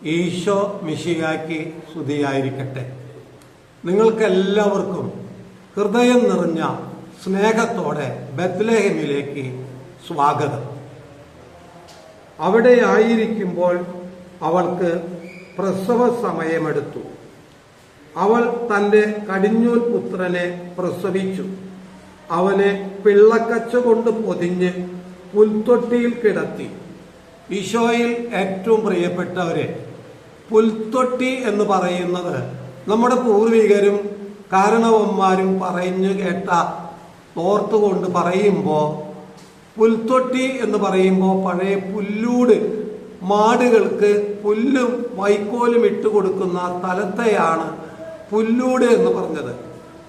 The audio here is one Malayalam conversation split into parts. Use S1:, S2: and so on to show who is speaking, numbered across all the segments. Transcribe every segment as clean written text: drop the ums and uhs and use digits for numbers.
S1: ഈശോ മിശിഹായ്ക്ക് സ്തുതിയായിരിക്കട്ടെ. നിങ്ങൾക്കെല്ലാവർക്കും ഹൃദയം നിറഞ്ഞ സ്നേഹത്തോടെ ബത്ലഹേമിലേക്ക് സ്വാഗതം. അവിടെ ആയിരിക്കുമ്പോൾ അവൾക്ക് പ്രസവ സമയമെടുത്തു. അവൾ തന്റെ കടിഞ്ഞൂൽ പുത്രനെ പ്രസവിച്ചു. അവനെ പിള്ളക്കച്ച കൊണ്ട് പൊതിഞ്ഞ് പുൽത്തൊട്ടിയിൽ കിടത്തി. ഈശോയിൽ ഏറ്റവും പ്രിയപ്പെട്ടവരെ, പുൽത്തൊട്ടി എന്ന് പറയുന്നത് നമ്മുടെ പൂർവികരും കാരണവന്മാരും പറഞ്ഞു കേട്ട ഓർത്തുകൊണ്ട് പറയുമ്പോൾ, പുൽത്തൊട്ടി എന്ന് പറയുമ്പോൾ പഴയ പുല്ലൂട്, മാടുകൾക്ക് പുല്ലും വൈക്കോലും ഇട്ട് കൊടുക്കുന്ന സ്ഥലത്തെയാണ് പുല്ലൂട് എന്ന് പറഞ്ഞത്.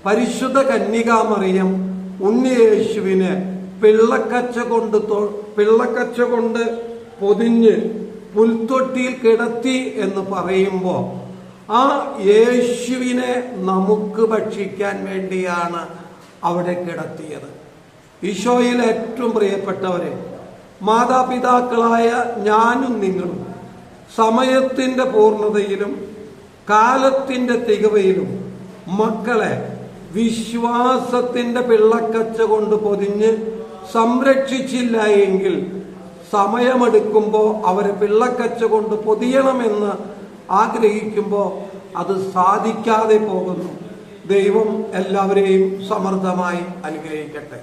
S1: പരിശുദ്ധ കന്യകാമറിയം ഉണ്ണിയേശുവിനെ പിള്ളക്കച്ച കൊണ്ട് പൊതിഞ്ഞ് പുൽത്തൊട്ടിയിൽ കിടത്തി എന്ന് പറയുമ്പോൾ ആ യേശുവിനെ നമുക്ക് ഭക്ഷിക്കാൻ വേണ്ടിയാണ് അവിടെ കിടത്തിയത്. ഈശോയിൽ ഏറ്റവും പ്രിയപ്പെട്ടവരെ, മാതാപിതാക്കളായ ഞാനും നിങ്ങളും സമയത്തിന്റെ പൂർണ്ണതയിലും കാലത്തിന്റെ തികവയിലും മക്കളെ വിശ്വാസത്തിന്റെ പിള്ളക്കച്ച കൊണ്ട് പൊതിഞ്ഞ് സംരക്ഷിച്ചില്ല എങ്കിൽ സമയമെടുക്കുമ്പോൾ അവരെ പിള്ളക്കച്ച കൊണ്ട് പൊതിയണമെന്ന് ആഗ്രഹിക്കുമ്പോൾ അത് സാധിക്കാതെ പോകുന്നു. ദൈവം എല്ലാവരെയും സമൃദ്ധമായി അനുഗ്രഹിക്കട്ടെ.